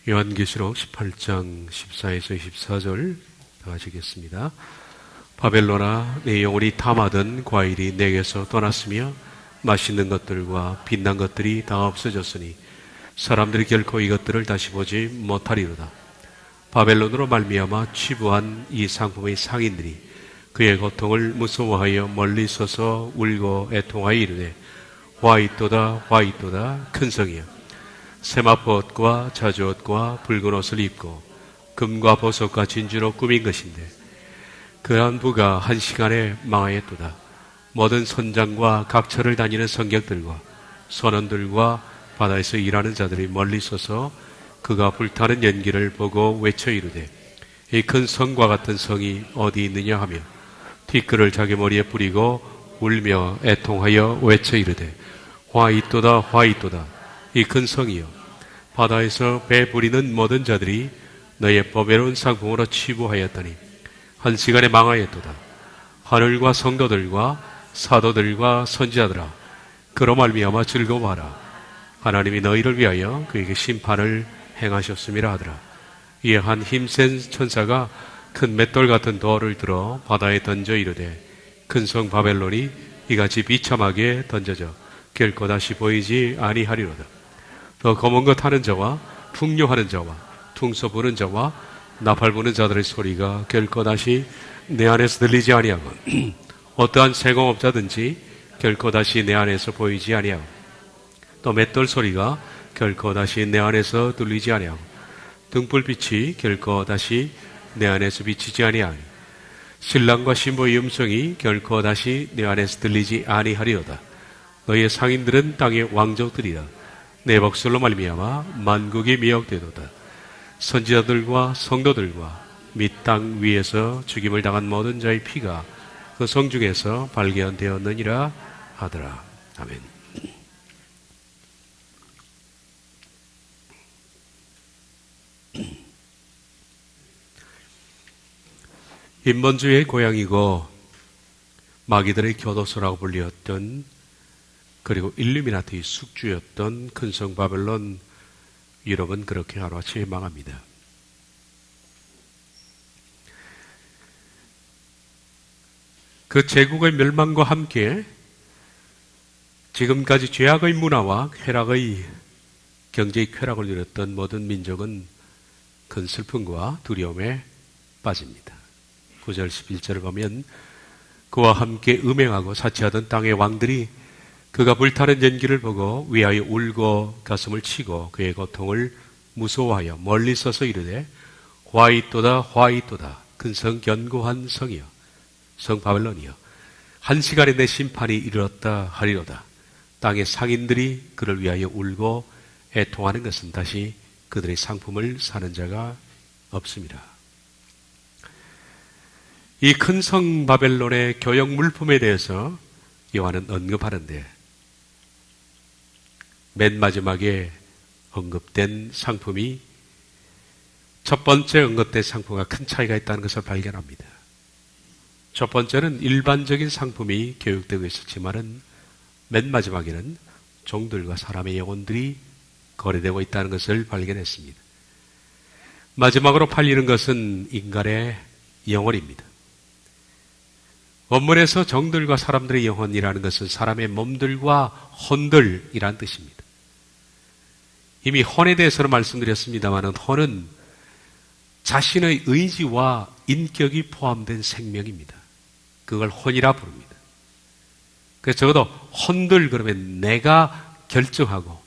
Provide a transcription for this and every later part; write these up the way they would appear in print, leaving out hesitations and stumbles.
요한계시록 18장 14에서 24절 다 하시겠습니다. 바벨론아, 내 영혼이 탐하던 과일이 내게서 떠났으며 맛있는 것들과 빛난 것들이 다 없어졌으니 사람들이 결코 이것들을 다시 보지 못하리로다. 바벨론으로 말미암아 취부한 이 상품의 상인들이 그의 고통을 무서워하여 멀리 서서 울고 애통하여 이르되 화 있도다 화 있도다 큰 성이여, 세마포옷과 자주옷과 붉은 옷을 입고 금과 보석과 진주로 꾸민 것인데 그러한 부가 한 시간에 망하였도다. 모든 선장과 각처를 다니는 성객들과 선원들과 바다에서 일하는 자들이 멀리 서서 그가 불타는 연기를 보고 외쳐 이르되 이 큰 성과 같은 성이 어디 있느냐 하며 티끌을 자기 머리에 뿌리고 울며 애통하여 외쳐 이르되 화 있도다 화 있도다 이 큰 성이여, 바다에서 배 부리는 모든 자들이 너의 보배로운 상품으로 취부하였더니 한 시간에 망하였도다. 하늘과 성도들과 사도들과 선지자들아, 그로 말미암아 즐거워하라. 하나님이 너희를 위하여 그에게 심판을 행하셨음이라 하더라. 이에 한 힘센 천사가 큰 맷돌 같은 돌을 들어 바다에 던져 이르되 큰 성 바벨론이 이같이 비참하게 던져져 결코 다시 보이지 아니하리로다. 더 검은 것 하는 자와 풍요하는 자와 퉁소 부는 자와 나팔 부는 자들의 소리가 결코 다시 내 안에서 들리지 아니하고 어떠한 세공업자든지 결코 다시 내 안에서 보이지 아니하고 또 맷돌 소리가 결코 다시 내 안에서 들리지 아니하고 등불빛이 결코 다시 내 안에서 비치지 아니하니 신랑과 신부의 음성이 결코 다시 내 안에서 들리지 아니하리로다. 너희의 상인들은 땅의 왕족들이라. 내 복술로 말미암아 만국이 미혹되도다. 선지자들과 성도들과 및 땅 위에서 죽임을 당한 모든 자의 피가 그 성 중에서 발견되었느니라 하더라. 아멘. 인본주의의 고향이고 마귀들의 교도소라고 불리었던, 그리고 일루미나티의 숙주였던 큰 성 바벨론, 유럽은 그렇게 하루아침에 망합니다. 그 제국의 멸망과 함께 지금까지 죄악의 문화와 쾌락의 경제의 쾌락을 누렸던 모든 민족은 큰 슬픔과 두려움에 빠집니다. 9절 11절을 보면 그와 함께 음행하고 사치하던 땅의 왕들이 그가 불타는 연기를 보고 위하여 울고 가슴을 치고 그의 고통을 무서워하여 멀리 서서 이르되 화 있도다 화 있도다 큰 성 견고한 성이여, 성 바벨론이여, 한 시간에 내 심판이 이르렀다 하리로다. 땅의 상인들이 그를 위하여 울고 애통하는 것은 다시 그들의 상품을 사는 자가 없습니다. 이 큰 성 바벨론의 교역 물품에 대해서 요한은 언급하는데 맨 마지막에 언급된 상품이 첫 번째 언급된 상품과 큰 차이가 있다는 것을 발견합니다. 첫 번째는 일반적인 상품이 교육되고 있었지만은 맨 마지막에는 종들과 사람의 영혼들이 거래되고 있다는 것을 발견했습니다. 마지막으로 팔리는 것은 인간의 영혼입니다. 원문에서 종들과 사람들의 영혼이라는 것은 사람의 몸들과 혼들이란 뜻입니다. 이미 혼에 대해서는 말씀드렸습니다만 혼은 자신의 의지와 인격이 포함된 생명입니다. 그걸 혼이라 부릅니다. 그래서 적어도 혼들 그러면 내가 결정하고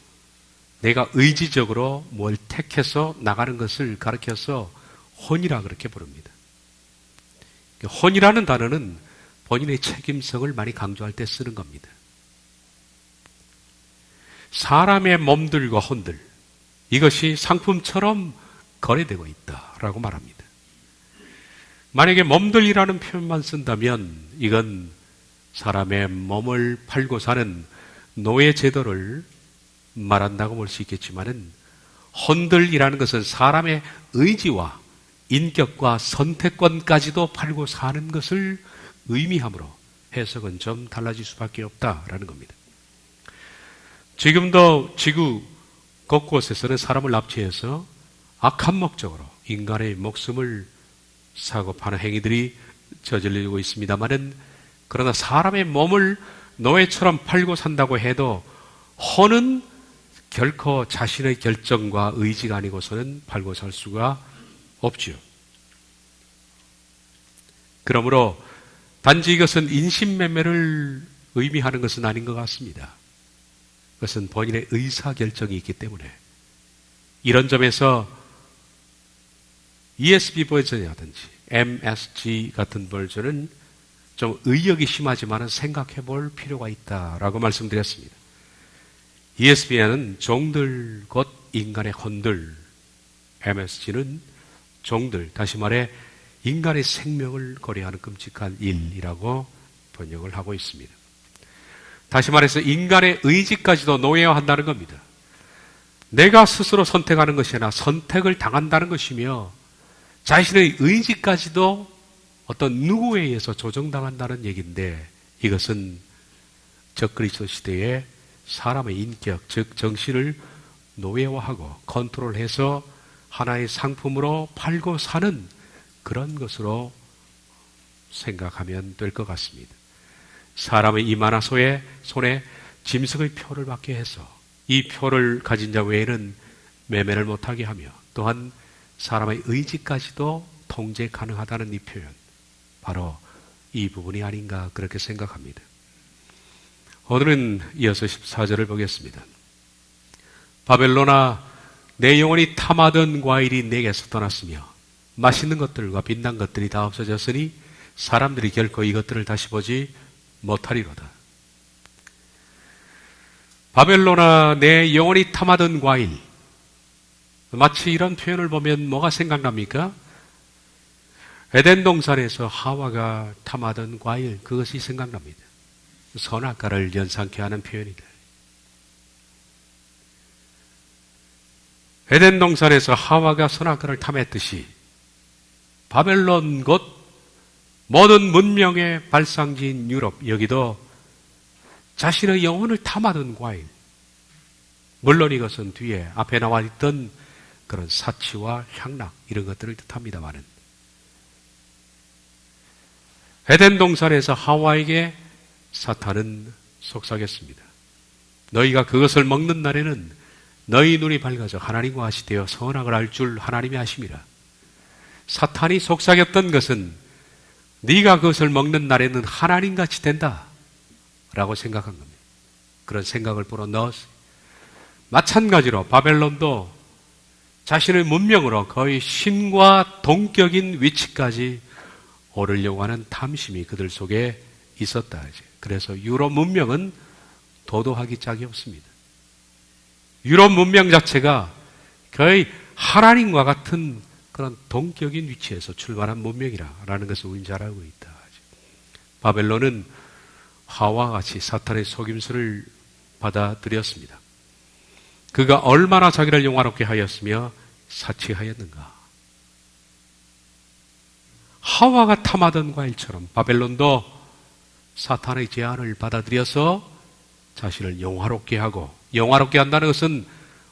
내가 의지적으로 뭘 택해서 나가는 것을 가리켜서 혼이라 그렇게 부릅니다. 혼이라는 단어는 본인의 책임성을 많이 강조할 때 쓰는 겁니다. 사람의 몸들과 혼들, 이것이 상품처럼 거래되고 있다라고 말합니다. 만약에 몸들이라는 표현만 쓴다면 이건 사람의 몸을 팔고 사는 노예 제도를 말한다고 볼 수 있겠지만은 혼들이라는 것은 사람의 의지와 인격과 선택권까지도 팔고 사는 것을 의미하므로 해석은 좀 달라질 수밖에 없다라는 겁니다. 지금도 지구 곳곳에서는 사람을 납치해서 악한 목적으로 인간의 목숨을 사고 파는 행위들이 저질리고 있습니다만은, 그러나 사람의 몸을 노예처럼 팔고 산다고 해도 혼은 결코 자신의 결정과 의지가 아니고서는 팔고 살 수가 없지요. 그러므로 단지 이것은 인신매매를 의미하는 것은 아닌 것 같습니다. 그것은 본인의 의사결정이 있기 때문에, 이런 점에서 ESV 버전이라든지 MSG 같은 버전은 좀 의역이 심하지만 생각해 볼 필요가 있다라고 말씀드렸습니다. ESV에는 종들 곧 인간의 혼들, MSG는 종들, 다시 말해 인간의 생명을 고려하는 끔찍한 일이라고 번역을 하고 있습니다. 다시 말해서 인간의 의지까지도 노예화한다는 겁니다. 내가 스스로 선택하는 것이 아니라 선택을 당한다는 것이며, 자신의 의지까지도 어떤 누구에 의해서 조정당한다는 얘기인데, 이것은 적그리스도 시대에 사람의 인격, 즉 정신을 노예화하고 컨트롤해서 하나의 상품으로 팔고 사는 그런 것으로 생각하면 될 것 같습니다. 사람의 입 하나 손에 짐승의 표를 받게 해서 이 표를 가진 자 외에는 매매를 못하게 하며, 또한 사람의 의지까지도 통제 가능하다는 이 표현, 바로 이 부분이 아닌가 그렇게 생각합니다. 오늘은 이어서 14절을 보겠습니다. 바벨론아, 내 영혼이 탐하던 과일이 내게서 떠났으며 맛있는 것들과 빛난 것들이 다 없어졌으니 사람들이 결코 이것들을 다시 보지 못하리로다. 바벨론아, 내 영혼이 탐하던 과일. 마치 이런 표현을 보면 뭐가 생각납니까? 에덴 동산에서 하와가 탐하던 과일, 그것이 생각납니다. 선악과를 연상케 하는 표현이다. 에덴 동산에서 하와가 선악과를 탐했듯이 바벨론 곧 모든 문명의 발상지인 유럽, 여기도 자신의 영혼을 탐하던 과일, 물론 이것은 뒤에 앞에 나와 있던 그런 사치와 향락 이런 것들을 뜻합니다마는, 에덴 동산에서 하와에게 사탄은 속삭였습니다. 너희가 그것을 먹는 날에는 너희 눈이 밝아져 하나님과 같이 되어 선악을 알 줄 하나님이 아심이라. 사탄이 속삭였던 것은 네가 그것을 먹는 날에는 하나님같이 된다 라고 생각한 겁니다. 그런 생각을 불어넣었어요. 마찬가지로 바벨론도 자신의 문명으로 거의 신과 동격인 위치까지 오르려고 하는 탐심이 그들 속에 있었다. 그래서 유럽 문명은 도도하기 짝이 없습니다. 유럽 문명 자체가 거의 하나님과 같은 그런 동격인 위치에서 출발한 문명이라는 것을 우리는 잘 알고 있다. 바벨론은 하와와 같이 사탄의 속임수를 받아들였습니다. 그가 얼마나 자기를 영화롭게 하였으며 사치하였는가. 하와가 탐하던 과일처럼 바벨론도 사탄의 제안을 받아들여서 자신을 영화롭게 하고, 영화롭게 한다는 것은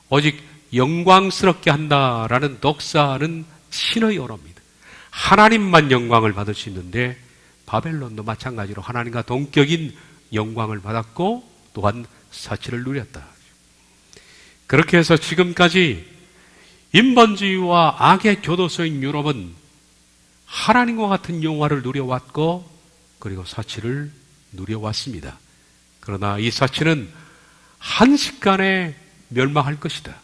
오직 영광스럽게 한다라는 독사는 신의 언어입니다. 하나님만 영광을 받을 수 있는데 바벨론도 마찬가지로 하나님과 동격인 영광을 받았고 또한 사치를 누렸다. 그렇게 해서 지금까지 인본주의와 악의 교도소인 유럽은 하나님과 같은 영화를 누려왔고 그리고 사치를 누려왔습니다. 그러나 이 사치는 한순간에 멸망할 것이다.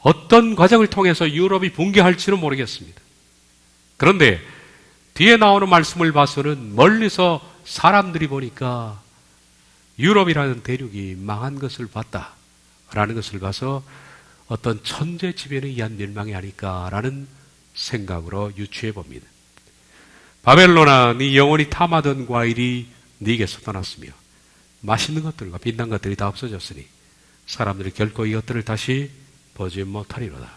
어떤 과정을 통해서 유럽이 붕괴할지는 모르겠습니다. 그런데 뒤에 나오는 말씀을 봐서는 멀리서 사람들이 보니까 유럽이라는 대륙이 망한 것을 봤다라는 것을 봐서 어떤 천재지변에 의한 멸망이 아닐까라는 생각으로 유추해 봅니다. 바벨론아, 네 영혼이 탐하던 과일이 네게서 떠났으며 맛있는 것들과 빛난 것들이 다 없어졌으니 사람들이 결코 이것들을 다시 보지 못하리로다.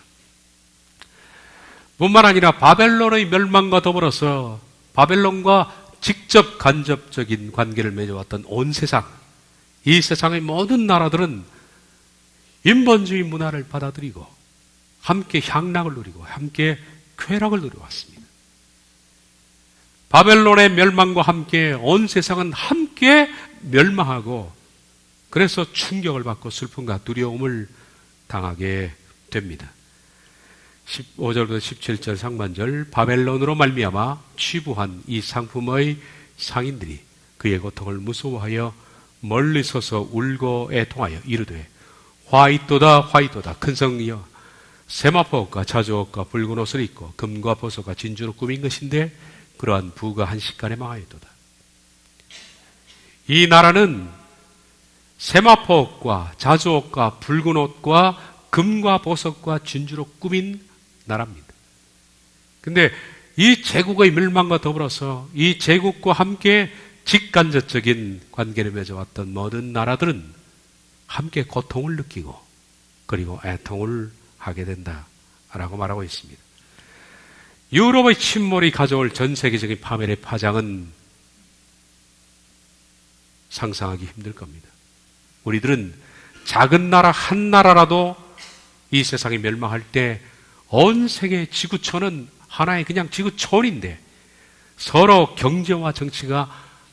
뿐만 아니라 바벨론의 멸망과 더불어서 바벨론과 직접 간접적인 관계를 맺어왔던 온 세상, 이 세상의 모든 나라들은 인본주의 문화를 받아들이고 함께 향락을 누리고 함께 쾌락을 누려왔습니다. 바벨론의 멸망과 함께 온 세상은 함께 멸망하고 그래서 충격을 받고 슬픔과 두려움을 당하게 됩니다. 15절부터 17절 상반절, 바벨론으로 말미암아 취부한 이 상품의 상인들이 그의 고통을 무서워하여 멀리 서서 울고 애통하여 이르되 화이또다 화이또다 큰 성이여 세마포옷과 자주옷과 붉은 옷을 입고 금과 보석과 진주로 꾸민 것인데 그러한 부가 한식간에 망하였도다. 이 나라는 세마포옷과 자주옷과 붉은 옷과 금과 보석과 진주로 꾸민 나라입니다. 근데 이 제국의 멸망과 더불어서 이 제국과 함께 직간접적인 관계를 맺어왔던 모든 나라들은 함께 고통을 느끼고 그리고 애통을 하게 된다라고 말하고 있습니다. 유럽의 침몰이 가져올 전 세계적인 파멸의 파장은 상상하기 힘들 겁니다. 우리들은 작은 나라 한 나라라도 이 세상이 멸망할 때 온 세계 지구촌은 하나의 그냥 지구촌인데 서로 경제와 정치가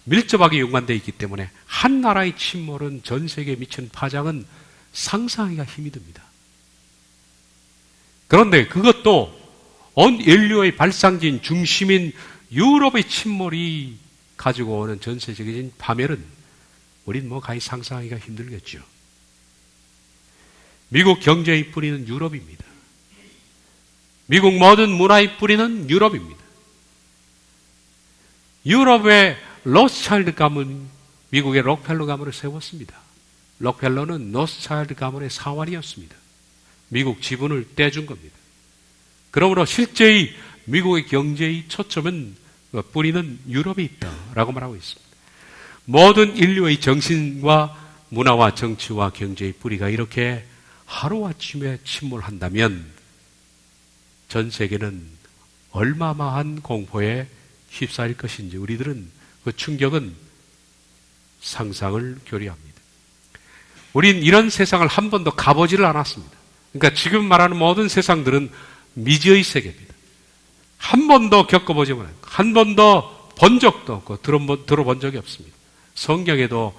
밀접하게 연관되어 있기 때문에 한 나라의 침몰은 전 세계에 미치는 파장은 상상하기가 힘이 듭니다. 그런데 그것도 온 인류의 발상지인 중심인 유럽의 침몰이 가지고 오는 전세적인 파멸은 우린 뭐 가히 상상하기가 힘들겠죠. 미국 경제의 뿌리는 유럽입니다. 미국 모든 문화의 뿌리는 유럽입니다. 유럽의 로스차일드 가문, 미국의 록펠러 가문을 세웠습니다. 록펠러는 로스차일드 가문의 사환이었습니다. 미국 지분을 떼준 겁니다. 그러므로 실제의 미국의 경제의 초점은 뿌리는 유럽에 있다라고 말하고 있습니다. 모든 인류의 정신과 문화와 정치와 경제의 뿌리가 이렇게 하루아침에 침몰한다면 전 세계는 얼마만한 공포에 휩싸일 것인지 우리들은 그 충격은 상상을 교류합니다. 우린 이런 세상을 한 번도 가보지를 않았습니다. 그러니까 지금 말하는 모든 세상들은 미지의 세계입니다. 한 번도 겪어보지 못한, 한 번도 본 적도 없고 들어본 적이 없습니다. 성경에도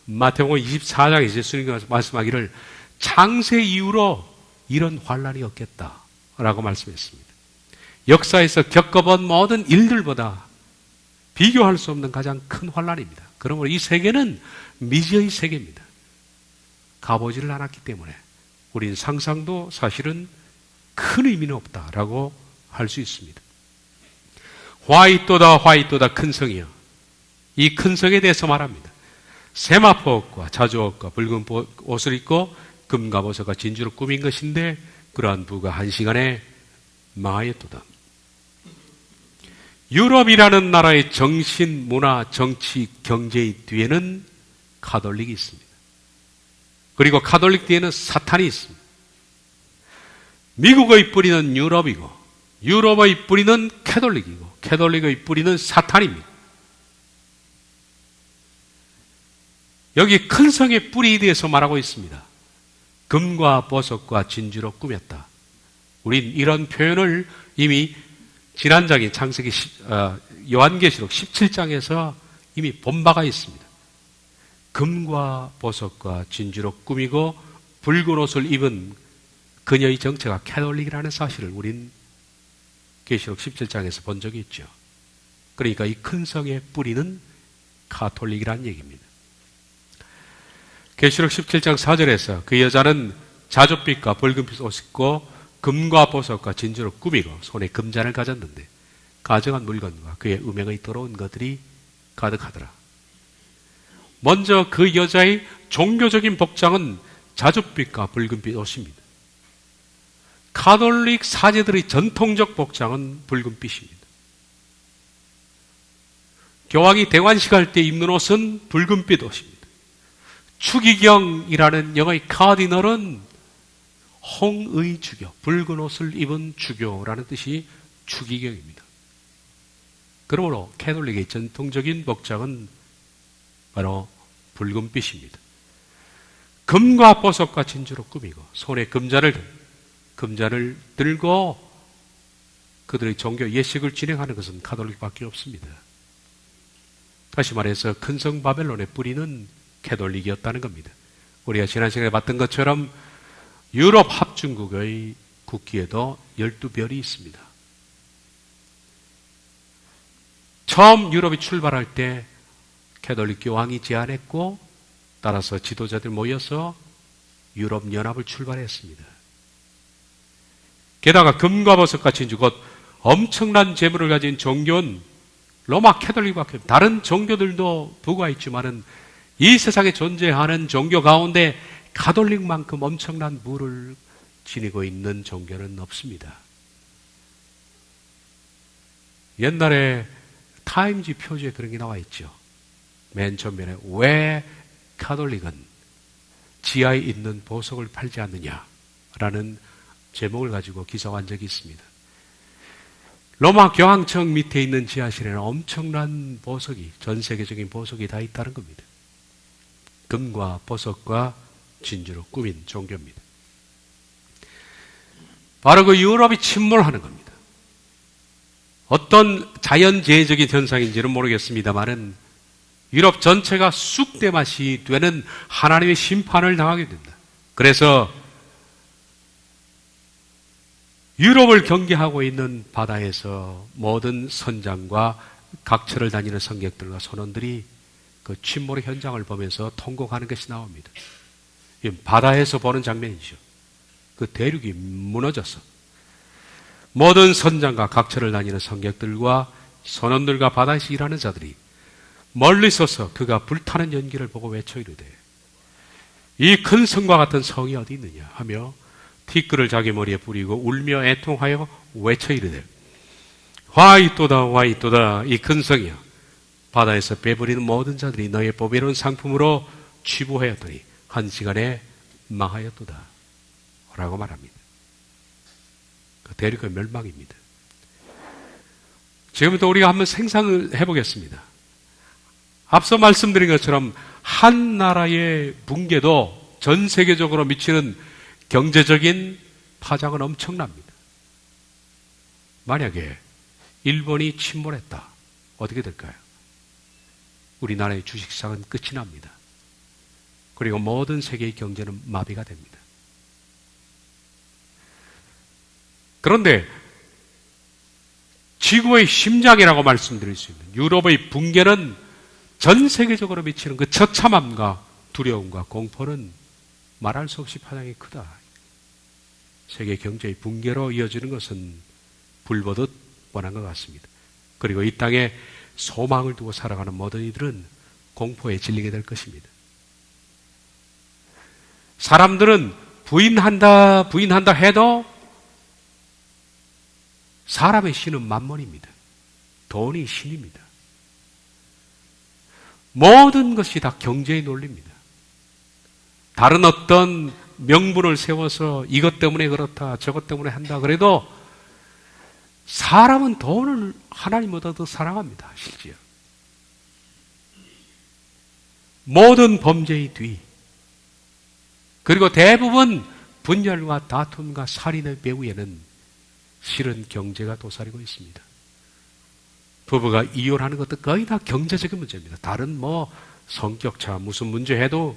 마태복음 24장에 예수님께서 말씀하기를 창세 이후로 이런 환란이 없겠다라고 말씀했습니다. 역사에서 겪어본 모든 일들보다 비교할 수 없는 가장 큰 환란입니다. 그러므로 이 세계는 미지의 세계입니다. 가보지를 않았기 때문에 우린 상상도 사실은 큰 의미는 없다라고 할 수 있습니다. 화이또다 화이또다 큰 성이여. 이 큰 성에 대해서 말합니다. 세마포옷과 자주옷과 붉은 옷을 입고 금과 보석과 진주로 꾸민 것인데 그러한 부가 한시간에 망하였도다. 유럽이라는 나라의 정신, 문화, 정치, 경제의 뒤에는 가톨릭이 있습니다. 그리고 가톨릭 뒤에는 사탄이 있습니다. 미국의 뿌리는 유럽이고 유럽의 뿌리는 캐톨릭이고 캐톨릭의 뿌리는 사탄입니다. 여기 큰 성의 뿌리에 대해서 말하고 있습니다. 금과 보석과 진주로 꾸몄다. 우린 이런 표현을 이미 지난 장인 창세기 요한계시록 17장에서 이미 본 바가 있습니다. 금과 보석과 진주로 꾸미고 붉은 옷을 입은 그녀의 정체가 캐톨릭이라는 사실을 우린 계시록 17장에서 본 적이 있죠. 그러니까 이 큰 성의 뿌리는 가톨릭이라는 얘기입니다. 계시록 17장 4절에서 그 여자는 자줏빛과 붉은빛 옷을 입고 금과 보석과 진주로 꾸미고 손에 금잔을 가졌는데 가정한 물건과 그의 음행의 더러운 것들이 가득하더라. 먼저 그 여자의 종교적인 복장은 자줏빛과 붉은빛 옷입니다. 가톨릭 사제들의 전통적 복장은 붉은빛입니다. 교황이 대관식할 때 입는 옷은 붉은빛 옷입니다. 추기경이라는 영어의 카디널은 홍의 주교, 붉은 옷을 입은 주교라는 뜻이 추기경입니다. 그러므로 캐톨릭의 전통적인 복장은 바로 붉은빛입니다. 금과 보석과 진주로 꾸미고 손에 금잔을 든 금잔을 들고 그들의 종교 예식을 진행하는 것은 가톨릭밖에 없습니다. 다시 말해서 큰성 바벨론의 뿌리는 캐톨릭이었다는 겁니다. 우리가 지난 시간에 봤던 것처럼 유럽 합중국의 국기에도 12별이 있습니다. 처음 유럽이 출발할 때 캐톨릭 교황이 제안했고 따라서 지도자들 모여서 유럽 연합을 출발했습니다. 게다가 금과 보석같이 곧 엄청난 재물을 가진 종교는 로마 캐톨릭밖에 없습니다. 다른 종교들도 부가 있지만은 이 세상에 존재하는 종교 가운데 가톨릭만큼 엄청난 부를 지니고 있는 종교는 없습니다. 옛날에 타임지 표지에 그런 게 나와 있죠. 맨 전면에 왜 가톨릭은 지하에 있는 보석을 팔지 않느냐라는 제목을 가지고 기사한 적이 있습니다. 로마 교황청 밑에 있는 지하실에는 엄청난 보석이, 전 세계적인 보석이 다 있다는 겁니다. 금과 보석과 진주로 꾸민 종교입니다. 바로 그 유럽이 침몰하는 겁니다. 어떤 자연재해적인 현상인지는 모르겠습니다만은 유럽 전체가 쑥대맛이 되는 하나님의 심판을 당하게 된다. 그래서 유럽을 경계하고 있는 바다에서 모든 선장과 각처를 다니는 성객들과 선원들이 그 침몰의 현장을 보면서 통곡하는 것이 나옵니다. 바다에서 보는 장면이죠. 그 대륙이 무너져서 모든 선장과 각처를 다니는 성객들과 선원들과 바다에서 일하는 자들이 멀리 서서 그가 불타는 연기를 보고 외쳐 이르되 이 큰 성과 같은 성이 어디 있느냐 하며 티끌을 자기 머리에 뿌리고 울며 애통하여 외쳐 이르되 화 있도다 화 있도다 이 큰 성이여 바다에서 배부리는 모든 자들이 너의 보배로운 상품으로 취부하였더니 한 시간에 망하였도다 라고 말합니다. 그 대륙의 멸망입니다. 지금부터 우리가 한번 생각을 해보겠습니다. 앞서 말씀드린 것처럼 한 나라의 붕괴도 전 세계적으로 미치는 경제적인 파장은 엄청납니다. 만약에 일본이 침몰했다. 어떻게 될까요? 우리나라의 주식시장은 끝이 납니다. 그리고 모든 세계의 경제는 마비가 됩니다. 그런데 지구의 심장이라고 말씀드릴 수 있는 유럽의 붕괴는 전 세계적으로 미치는 그 처참함과 두려움과 공포는 말할 수 없이 파장이 크다. 세계 경제의 붕괴로 이어지는 것은 불보듯 뻔한 것 같습니다. 그리고 이 땅에 소망을 두고 살아가는 모든 이들은 공포에 질리게 될 것입니다. 사람들은 부인한다 해도 사람의 신은 만몬입니다. 돈이 신입니다. 모든 것이 다 경제의 논리입니다. 다른 어떤 명분을 세워서 이것 때문에 그렇다, 저것 때문에 한다 그래도 사람은 돈을 하나님보다 더 사랑합니다. 실제로. 모든 범죄의 뒤 그리고 대부분 분열과 다툼과 살인의 배후에는 실은 경제가 도사리고 있습니다. 부부가 이혼하는 것도 거의 다 경제적인 문제입니다. 다른 성격차 무슨 문제 해도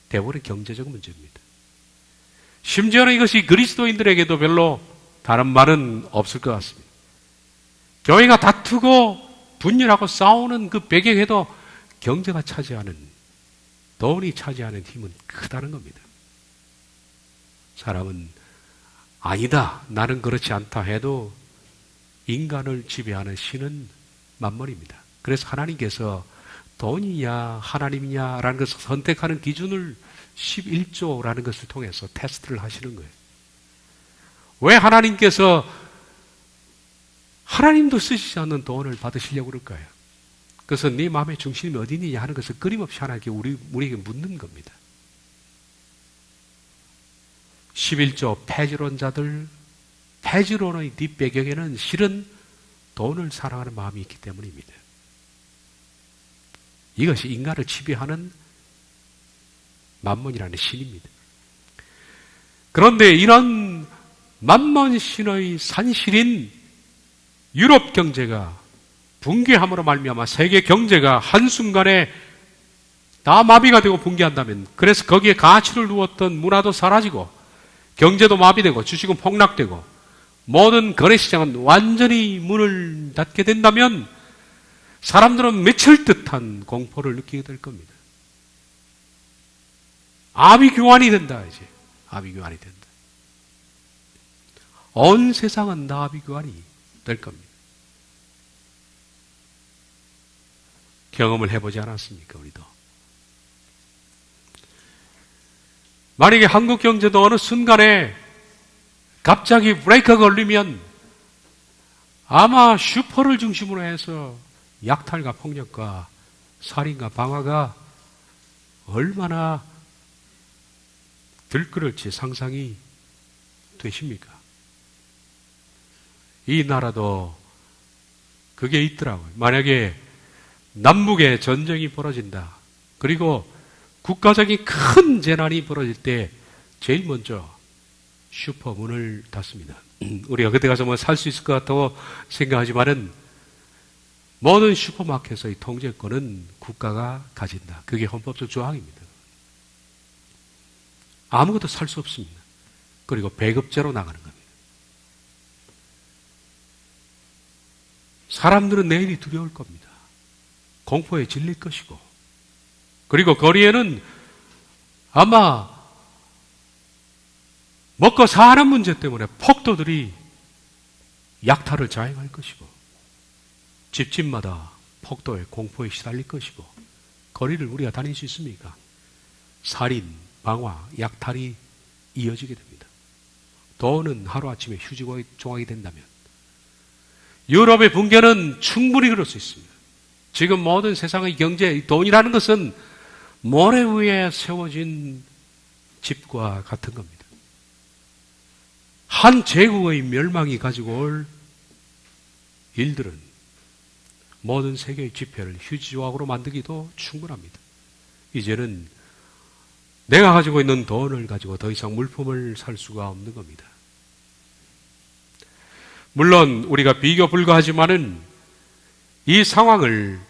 대부분 경제적 문제입니다. 심지어는 이것이 그리스도인들에게도 별로 다른 말은 없을 것 같습니다. 교회가 다투고 분열하고 싸우는 그 배경에도 경제가 차지하는, 돈이 차지하는 힘은 크다는 겁니다. 사람은 아니다, 나는 그렇지 않다 해도 인간을 지배하는 신은 만몬입니다. 그래서 하나님께서 돈이냐 하나님이냐라는 것을 선택하는 기준을 11조라는 것을 통해서 테스트를 하시는 거예요. 왜 하나님께서 하나님도 쓰시지 않는 돈을 받으시려고 그럴까요? 그래서 네 마음의 중심이 어디 있느냐 하는 것을 끊임없이 하나님께 우리에게 묻는 겁니다. 11조 폐지론자들, 폐지론의 뒷배경에는 실은 돈을 사랑하는 마음이 있기 때문입니다. 이것이 인간을 지배하는 만몬이라는 신입니다. 그런데 이런 만만신의 산실인 유럽 경제가 붕괴함으로 말미암아 세계 경제가 한순간에 다 마비가 되고 붕괴한다면, 그래서 거기에 가치를 두었던 문화도 사라지고 경제도 마비되고 주식은 폭락되고 모든 거래시장은 완전히 문을 닫게 된다면 사람들은 미칠 듯한 공포를 느끼게 될 겁니다. 아비규환이 된다. 이제 아비규환이 된다. 온 세상은 다 아비규환이 될 겁니다. 경험을 해보지 않았습니까, 우리도? 만약에 한국 경제도 어느 순간에 갑자기 브레이크가 걸리면 아마 슈퍼를 중심으로 해서 약탈과 폭력과 살인과 방화가 얼마나 들끓을지 상상이 되십니까? 이 나라도 그게 있더라고요. 만약에 남북의 전쟁이 벌어진다. 그리고 국가적인 큰 재난이 벌어질 때 제일 먼저 슈퍼 문을 닫습니다. 우리가 그때 가서 뭐 살 수 있을 것 같다고 생각하지만은 모든 슈퍼마켓의 통제권은 국가가 가진다. 그게 헌법적 조항입니다. 아무것도 살 수 없습니다. 그리고 배급제로 나가는 겁니다. 사람들은 내일이 두려울 겁니다. 공포에 질릴 것이고, 그리고 거리에는 아마 먹고 사는 문제 때문에 폭도들이 약탈을 자행할 것이고, 집집마다 폭도의 공포에 시달릴 것이고, 거리를 우리가 다닐 수 있습니까? 살인, 방화, 약탈이 이어지게 됩니다. 돈은 하루아침에 휴지종학이 된다면 유럽의 붕괴는 충분히 그럴 수 있습니다. 지금 모든 세상의 경제, 돈이라는 것은 모래 위에 세워진 집과 같은 겁니다. 한 제국의 멸망이 가지고 올 일들은 모든 세계의 지폐를 휴지조각으로 만들기도 충분합니다. 이제는 내가 가지고 있는 돈을 가지고 더 이상 물품을 살 수가 없는 겁니다. 물론 우리가 비교 불가하지만은 이 상황을,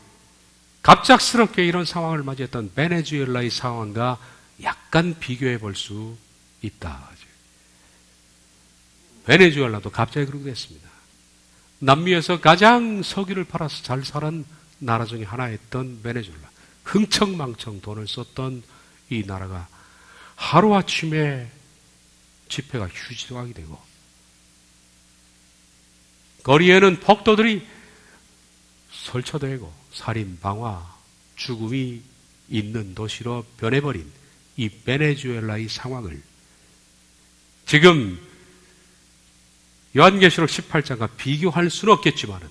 갑작스럽게 이런 상황을 맞이했던 베네수엘라의 상황과 약간 비교해 볼 수 있다. 베네수엘라도 갑자기 그렇게 됐습니다. 남미에서 가장 석유를 팔아서 잘 사는 나라 중에 하나였던 베네수엘라, 흥청망청 돈을 썼던 이 나라가 하루아침에 지폐가 휴지조각이 되고, 거리에는 폭도들이 설쳐되고 살인, 방화, 죽음이 있는 도시로 변해버린 이 베네수엘라의 상황을 지금 요한계시록 18장과 비교할 수는 없겠지만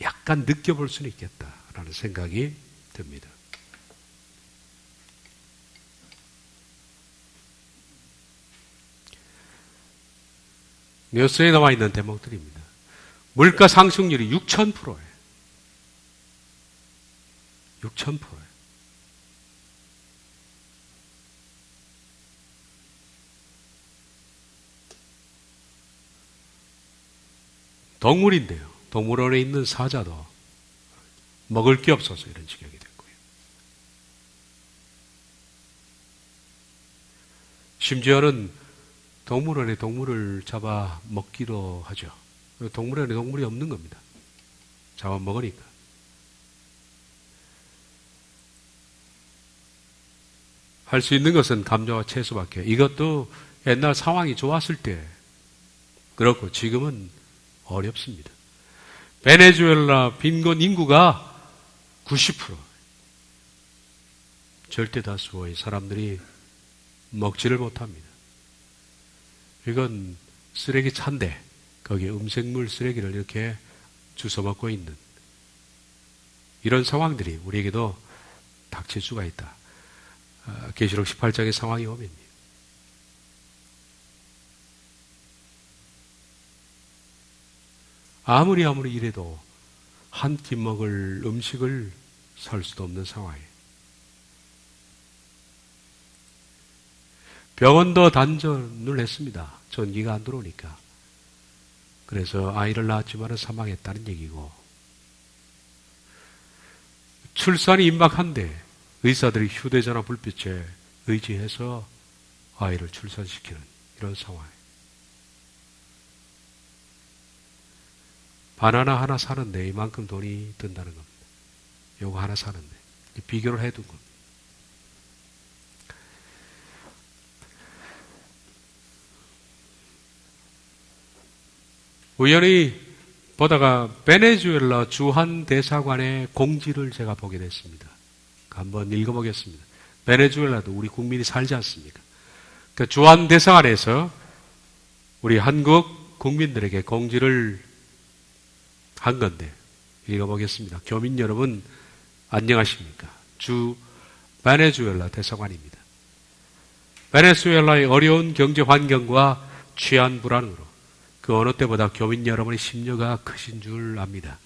약간 느껴볼 수는 있겠다라는 생각이 듭니다. 뉴스에 나와 있는 대목들입니다. 물가 상승률이 6,000%예요. 6,000%예요. 동물인데요. 동물원에 있는 사자도 먹을 게 없어서 이런 지경이 됐고요. 심지어는 동물원에 동물을 잡아 먹기도 하죠. 동물원에 동물이 없는 겁니다. 잡아 먹으니까. 할 수 있는 것은 감자와 채소밖에. 이것도 옛날 상황이 좋았을 때 그렇고 지금은 어렵습니다. 베네수엘라 빈곤 인구가 90%. 절대 다수의 사람들이 먹지를 못합니다. 이건 쓰레기 차인데 거기에 음식물 쓰레기를 이렇게 주워 먹고 있는 이런 상황들이 우리에게도 닥칠 수가 있다. 계시록 18장의 상황이 오면요. 아무리 이래도 한 끼 먹을 음식을 살 수도 없는 상황이에요. 병원도 단전을 했습니다. 전기가 안 들어오니까. 그래서 아이를 낳았지만 사망했다는 얘기고, 출산이 임박한데 의사들이 휴대전화 불빛에 의지해서 아이를 출산시키는 이런 상황이에요. 바나나 하나 사는데 이만큼 돈이 든다는 겁니다. 요거 하나 사는데. 비교를 해둔 겁니다. 우연히 보다가 베네수엘라 주한 대사관의 공지를 제가 보게 됐습니다. 한번 읽어보겠습니다. 베네수엘라도 우리 국민이 살지 않습니까? 그 주한 대사관에서 우리 한국 국민들에게 공지를 한 건데 읽어보겠습니다. 교민 여러분 안녕하십니까? 주 베네수엘라 대사관입니다. 베네수엘라의 어려운 경제 환경과 치안 불안으로 그 어느 때보다 교민 여러분의 심려가 크신 줄 압니다.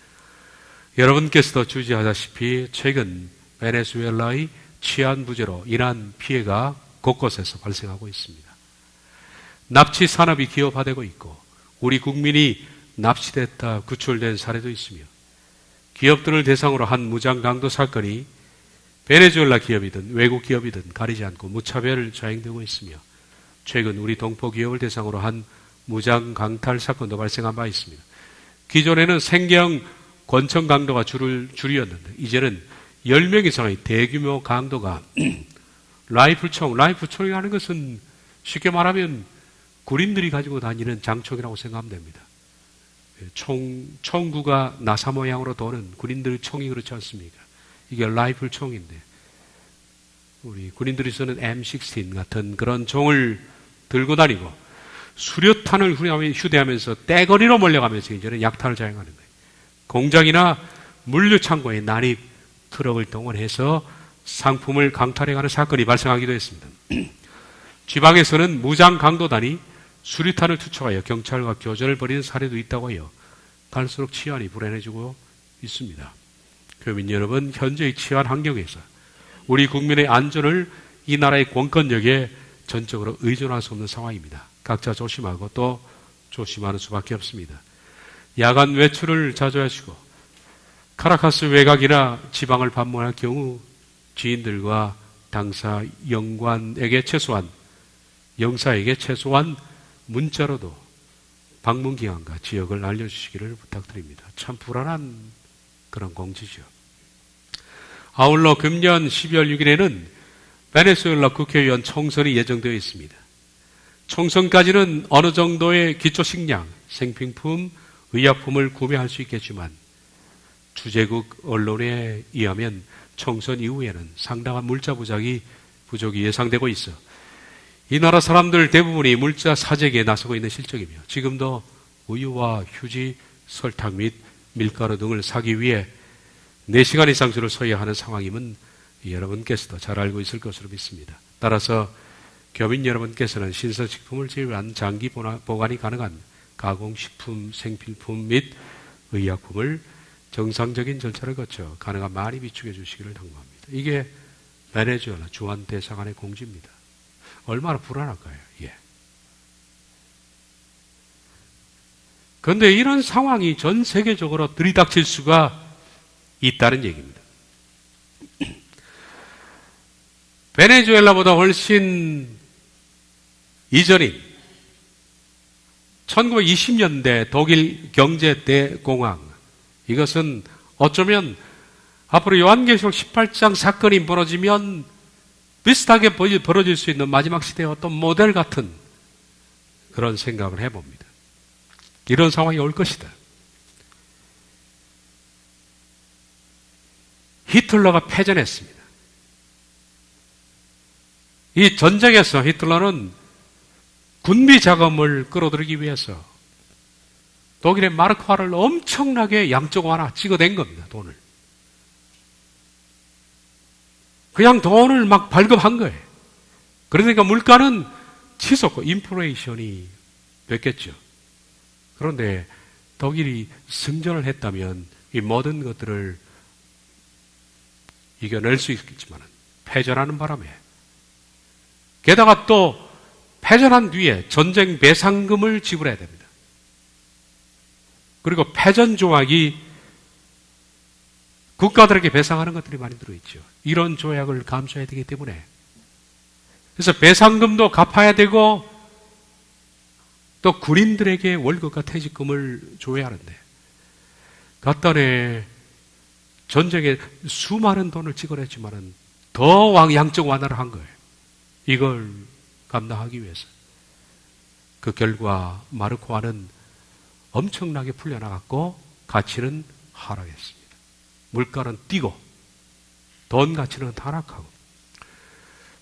여러분께서도 주지하다시피 최근 베네수엘라의 치안 부재로 인한 피해가 곳곳에서 발생하고 있습니다. 납치 산업이 기업화되고 있고 우리 국민이 납치됐다 구출된 사례도 있으며 기업들을 대상으로 한 무장 강도 사건이 베네수엘라 기업이든 외국 기업이든 가리지 않고 무차별 자행되고 있으며 최근 우리 동포 기업을 대상으로 한 무장 강탈 사건도 발생한 바 있습니다. 기존에는 생경 권총 강도가 줄이었는데 이제는 10명 이상의 대규모 강도가 라이플총이라는 것은 쉽게 말하면 군인들이 가지고 다니는 장총이라고 생각하면 됩니다. 총구가 나사 모양으로 도는 군인들 총이 그렇지 않습니까? 이게 라이플총인데 우리 군인들이 쓰는 M16 같은 그런 총을 들고 다니고 수류탄을 휴대하면서 떼거리로 몰려가면서 이제는 약탈을 자행하는 거예요. 공장이나 물류창고에 난입 트럭을 동원해서 상품을 강탈해가는 사건이 발생하기도 했습니다. 지방에서는 무장 강도단이 수류탄을 투척하여 경찰과 교전을 벌이는 사례도 있다고 해요. 갈수록 치안이 불안해지고 있습니다. 교민 여러분, 현재의 치안 환경에서 우리 국민의 안전을 이 나라의 권권력에 전적으로 의존할 수 없는 상황입니다. 각자 조심하고 또 조심하는 수밖에 없습니다. 야간 외출을 자주 하시고 카라카스 외곽이나 지방을 방문할 경우 지인들과 당사 영사에게 최소한 문자로도 방문 기한과 지역을 알려주시기를 부탁드립니다. 참 불안한 그런 공지죠. 아울러 금년 12월 6일에는 베네수엘라 국회의원 총선이 예정되어 있습니다. 총선까지는 어느 정도의 기초식량, 생필품, 의약품을 구매할 수 있겠지만 주재국 언론에 의하면 총선 이후에는 상당한 물자 부족이 예상되고 있어 이 나라 사람들 대부분이 물자 사재기에 나서고 있는 실정이며 지금도 우유와 휴지, 설탕 및 밀가루 등을 사기 위해 4시간 이상 줄을 서야 하는 상황임은 여러분께서도 잘 알고 있을 것으로 믿습니다. 따라서 교민 여러분께서는 신선식품을 제외한 장기 보관이 가능한 가공식품, 생필품 및 의약품을 정상적인 절차를 거쳐 가능한 많이 비축해 주시기를 당부합니다. 이게 베네수엘라 주한 대사관의 공지입니다. 얼마나 불안할까요? 예. 그런데 이런 상황이 전 세계적으로 들이닥칠 수가 있다는 얘기입니다. 베네수엘라보다 훨씬 이전인 1920년대 독일 경제 대공황, 이것은 어쩌면 앞으로 요한계시록 18장 사건이 벌어지면 비슷하게 벌어질 수 있는 마지막 시대의 어떤 모델 같은 그런 생각을 해봅니다. 이런 상황이 올 것이다. 히틀러가 패전했습니다. 이 전쟁에서 히틀러는 군비 자금을 끌어들이기 위해서 독일의 마르크화를 엄청나게 양적완화 찍어댄 겁니다. 돈을. 그냥 돈을 막 발급한 거예요. 그러니까 물가는 치솟고 인플레이션이 됐겠죠. 그런데 독일이 승전을 했다면 이 모든 것들을 이겨낼 수 있겠지만 패전하는 바람에 게다가 또 패전한 뒤에 전쟁 배상금을 지불해야 됩니다. 그리고 패전 조약이 국가들에게 배상하는 것들이 많이 들어있죠. 이런 조약을 감수해야 되기 때문에. 그래서 배상금도 갚아야 되고 또 군인들에게 월급과 퇴직금을 줘야 하는데 갓단에 전쟁에 수많은 돈을 찍어냈지만은 더 양적 완화를 한 거예요. 이걸 감당하기 위해서. 그 결과 마르코아는 엄청나게 풀려나갔고 가치는 하락했습니다. 물가는 뛰고 돈 가치는 하락하고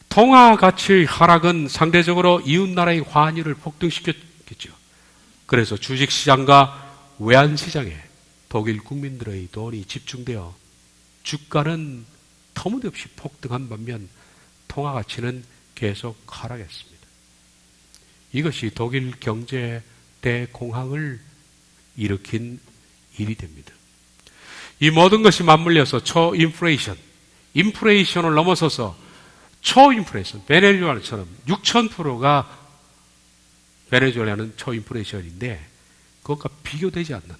통화 가치의 하락은 상대적으로 이웃나라의 환율을 폭등시켰겠죠. 그래서 주식시장과 외환시장에 독일 국민들의 돈이 집중되어 주가는 터무니없이 폭등한 반면 통화 가치는 계속 하락했습니다. 이것이 독일 경제 대공황을 일으킨 일이 됩니다. 이 모든 것이 맞물려서 초인플레이션, 인플레이션을 넘어서서 초인플레이션, 베네수엘라처럼 6,000%가 베네수엘라는 초인플레이션인데 그것과 비교되지 않는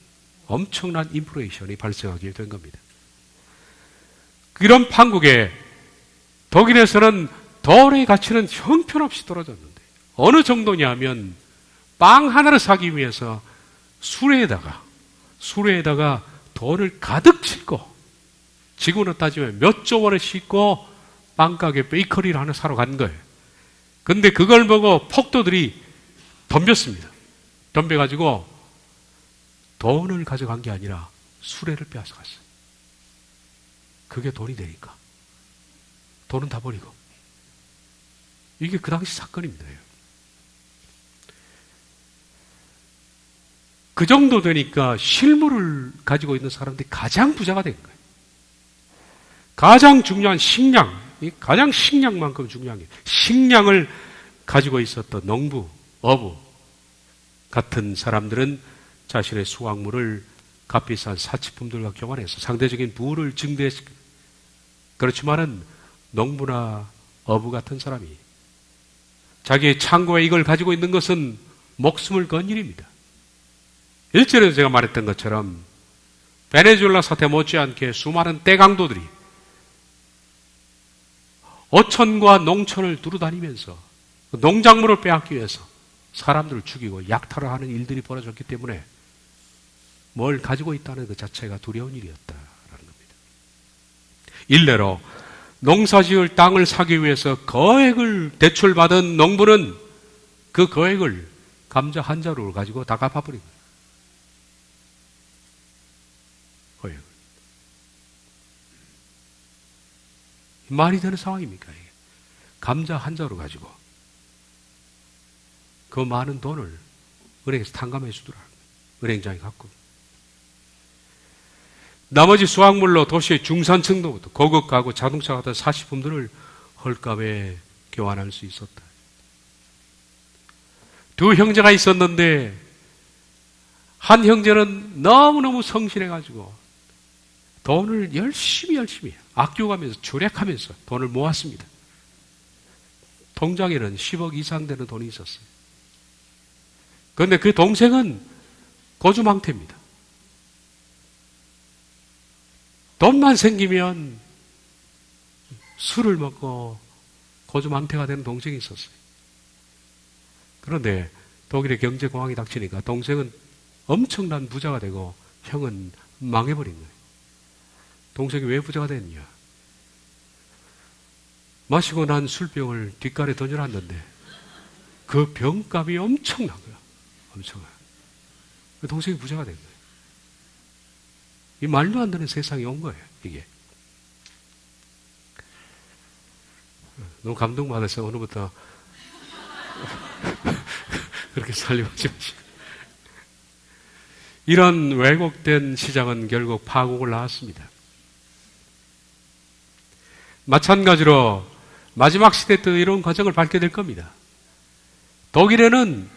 엄청난 인플레이션이 발생하게 된 겁니다. 이런 판국에 독일에서는 돈의 가치는 형편없이 떨어졌는데 어느 정도냐 하면 빵 하나를 사기 위해서 수레에다가 돈을 가득 싣고 지금으로 따지면 몇 조 원을 싣고 빵가게 베이커리를 하나 사러 간 거예요. 근데 그걸 보고 폭도들이 덤볐습니다. 덤벼가지고 돈을 가져간 게 아니라 수레를 빼앗아갔어요. 그게 돈이 되니까. 돈은 다 버리고. 이게 그 당시 사건입니다. 그 정도 되니까 실물을 가지고 있는 사람들이 가장 부자가 된 거예요. 가장 중요한 식량, 가장 식량만큼 중요한 게 식량을 가지고 있었던 농부, 어부 같은 사람들은 자신의 수확물을 값비싼 사치품들과 교환해서 상대적인 부를 증대했습니다. 그렇지만은 농부나 어부 같은 사람이 자기의 창고에 이걸 가지고 있는 것은 목숨을 건 일입니다. 일전에 제가 말했던 것처럼 베네수엘라 사태 못지않게 수많은 떼강도들이 어촌과 농촌을 두루다니면서 농작물을 빼앗기 위해서 사람들을 죽이고 약탈을 하는 일들이 벌어졌기 때문에 뭘 가지고 있다는 것 자체가 두려운 일이었다라는 겁니다. 일례로 농사지을 땅을 사기 위해서 거액을 대출받은 농부는 그 거액을 감자 한 자루를 가지고 다 갚아버린 거예요. 거액을. 말이 되는 상황입니까? 이게? 감자 한 자루 가지고 그 많은 돈을 은행에서 탕감해 주더라. 은행장이 갖고. 나머지 수확물로 도시의 중산층도부터 고급 가구, 자동차 같은 사치품들을 헐값에 교환할 수 있었다. 두 형제가 있었는데 한 형제는 너무너무 성실해가지고 돈을 열심히 아껴가면서 절약하면서 돈을 모았습니다. 통장에는 10억 이상 되는 돈이 있었어요. 그런데 그 동생은 고주망태입니다. 돈만 생기면 술을 먹고 고주망태가 되는 동생이 있었어요. 그런데 독일의 경제공황이 닥치니까 동생은 엄청난 부자가 되고 형은 망해버린 거예요. 동생이 왜 부자가 됐냐? 마시고 난 술병을 뒷간에 던져놨는데 그 병값이 엄청난 거야. 엄청나. 동생이 부자가 된 거예요. 이 말도 안 되는 세상이 온 거예요, 이게. 너무 감동받아서 오늘부터 그렇게 살림하지 마시고. 이런 왜곡된 시장은 결국 파국을 낳았습니다. 마찬가지로 마지막 시대 때 이런 과정을 밟게 될 겁니다. 독일에는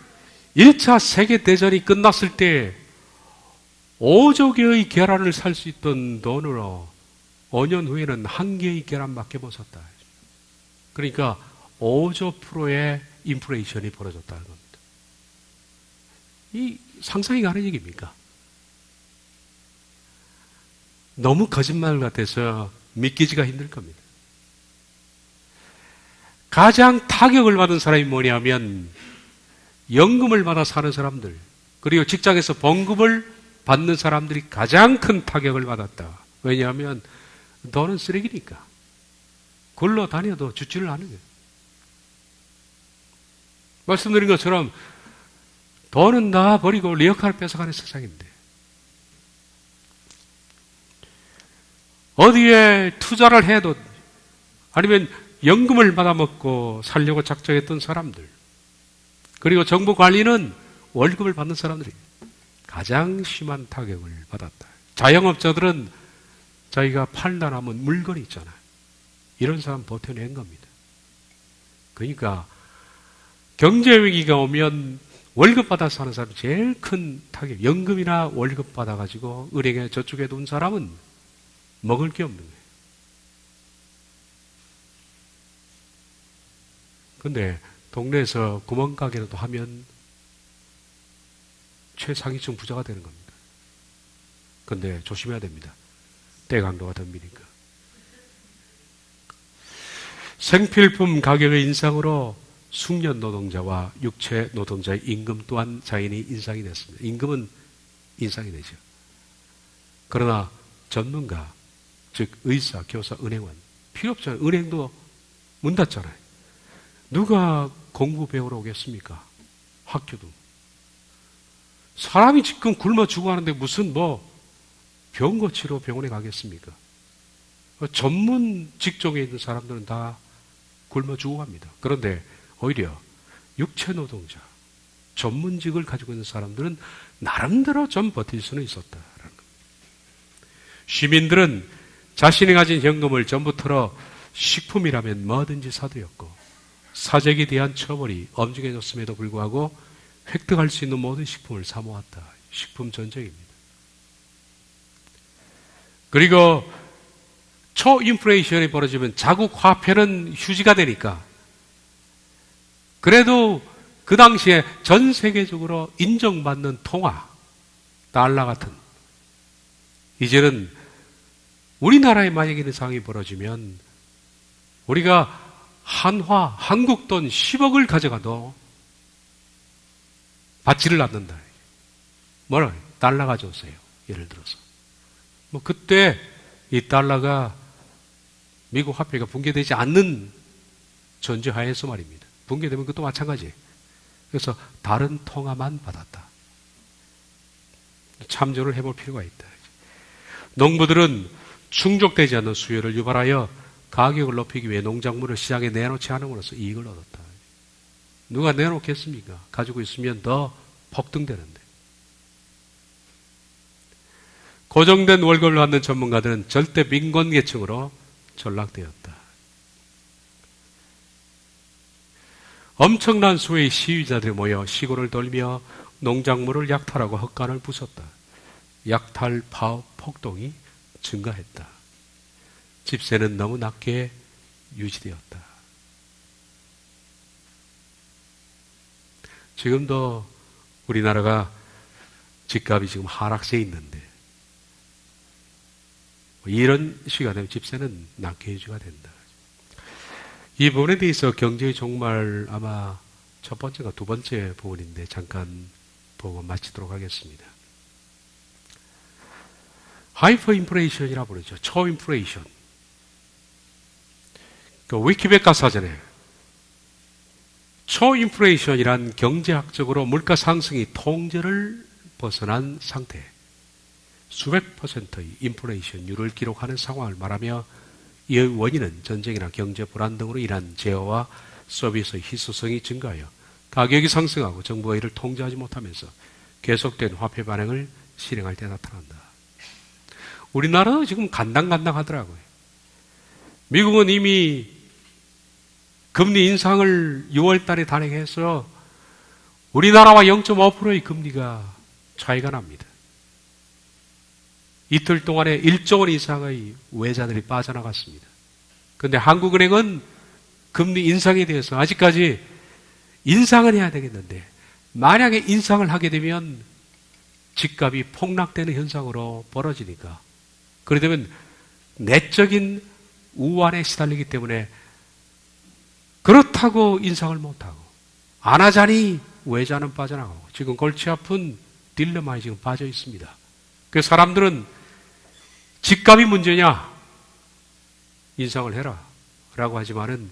1차 세계대전이 끝났을 때 5조 개의 계란을 살 수 있던 돈으로 5년 후에는 1개의 계란밖에 못 샀다. 그러니까 5조 프로의 인플레이션이 벌어졌다는 겁니다. 이 상상이 가는 얘기입니까? 너무 거짓말 같아서 믿기지가 힘들 겁니다. 가장 타격을 받은 사람이 뭐냐면 연금을 받아 사는 사람들, 그리고 직장에서 봉급을 받는 사람들이 가장 큰 타격을 받았다. 왜냐하면 너는 쓰레기니까. 굴러 다녀도 죽지를 않은 거예요. 말씀드린 것처럼 돈은 나 버리고 내 역할을 뺏어가는 세상인데, 어디에 투자를 해도, 아니면 연금을 받아먹고 살려고 작정했던 사람들, 그리고 정부 관리는 월급을 받는 사람들이 가장 심한 타격을 받았다. 자영업자들은 자기가 팔다 남은 물건이 있잖아요. 이런 사람 버텨낸 겁니다. 그러니까 경제위기가 오면 월급 받아서 사는 사람이 제일 큰 타격, 연금이나 월급 받아가지고 은행에 저축해 둔 사람은 먹을 게 없는 거예요. 근데 동네에서 구멍가게라도 하면 최상위층 부자가 되는 겁니다. 근데 조심해야 됩니다. 때강도가 덤비니까. 생필품 가격의 인상으로 숙련 노동자와 육체 노동자의 임금 또한 자연히 인상이 됐습니다. 임금은 인상이 되죠. 그러나 전문가, 즉 의사, 교사, 은행원 필요 없잖아요. 은행도 문 닫잖아요. 누가 공부 배우러 오겠습니까? 학교도. 사람이 지금 굶어 죽어가는데 무슨 병 고치러 병원에 가겠습니까? 전문 직종에 있는 사람들은 다 굶어 죽어갑니다. 그런데 오히려 육체 노동자, 전문직을 가지고 있는 사람들은 나름대로 좀 버틸 수는 있었다라는 겁니다. 시민들은 자신이 가진 현금을 전부 털어 식품이라면 뭐든지 사두었고, 사재기에 대한 처벌이 엄중해졌음에도 불구하고 획득할 수 있는 모든 식품을 사모았다. 식품 전쟁입니다. 그리고 초인플레이션이 벌어지면 자국 화폐는 휴지가 되니까, 그래도 그 당시에 전 세계적으로 인정받는 통화, 달러 같은, 이제는 우리나라에 만약에 이런 상황이 벌어지면 우리가 한화, 한국 돈 10억을 가져가도 받지를 않는다. 뭐라? 달러 가져오세요. 예를 들어서. 그때 이 달러가 미국 화폐가 붕괴되지 않는 전제하에서 말입니다. 붕괴되면 그것도 마찬가지예요. 그래서 다른 통화만 받았다. 참조를 해볼 필요가 있다. 농부들은 충족되지 않는 수요를 유발하여 가격을 높이기 위해 농작물을 시장에 내놓지 않음으로써 이익을 얻었다. 누가 내놓겠습니까? 가지고 있으면 더 폭등되는데. 고정된 월급을 받는 전문가들은 절대 빈곤계층으로 전락되었다. 엄청난 수의 시위자들이 모여 시골을 돌며 농작물을 약탈하고 헛간을 부쉈다. 약탈, 파업, 폭동이 증가했다. 집세는 너무 낮게 유지되었다. 지금도 우리나라가 집값이 지금 하락세에 있는데, 이런 시기가 되면 집세는 낮게 유지가 된다. 이 부분에 대해서 경제의 종말 아마 첫 번째가 두 번째 부분인데 잠깐 보고 마치도록 하겠습니다. 하이퍼 인플레이션이라고 부르죠. 초인플레이션. 그 위키백과 사전에 초인플레이션이란 경제학적으로 물가 상승이 통제를 벗어난 상태, 수백 %의 인플레이션율을 기록하는 상황을 말하며, 이 원인은 전쟁이나 경제 불안 등으로 인한 재화와 서비스의 희소성이 증가하여 가격이 상승하고 정부가 이를 통제하지 못하면서 계속된 화폐 반응을 실행할 때 나타난다. 우리나라도 지금 간당간당하더라고요. 미국은 이미 금리 인상을 6월 달에 단행해서 우리나라와 0.5%의 금리가 차이가 납니다. 이틀 동안에 1조 원 이상의 외자들이 빠져나갔습니다. 그런데 한국은행은 금리 인상에 대해서 아직까지 인상을 해야 되겠는데, 만약에 인상을 하게 되면 집값이 폭락되는 현상으로 벌어지니까 그러게 되면 내적인 우환에 시달리기 때문에 그렇다고 인상을 못하고 안 하자니 외자는 빠져나가고 지금 골치 아픈 딜레마에 지금 빠져 있습니다. 그래서 사람들은 집값이 문제냐? 인상을 해라 라고 하지만은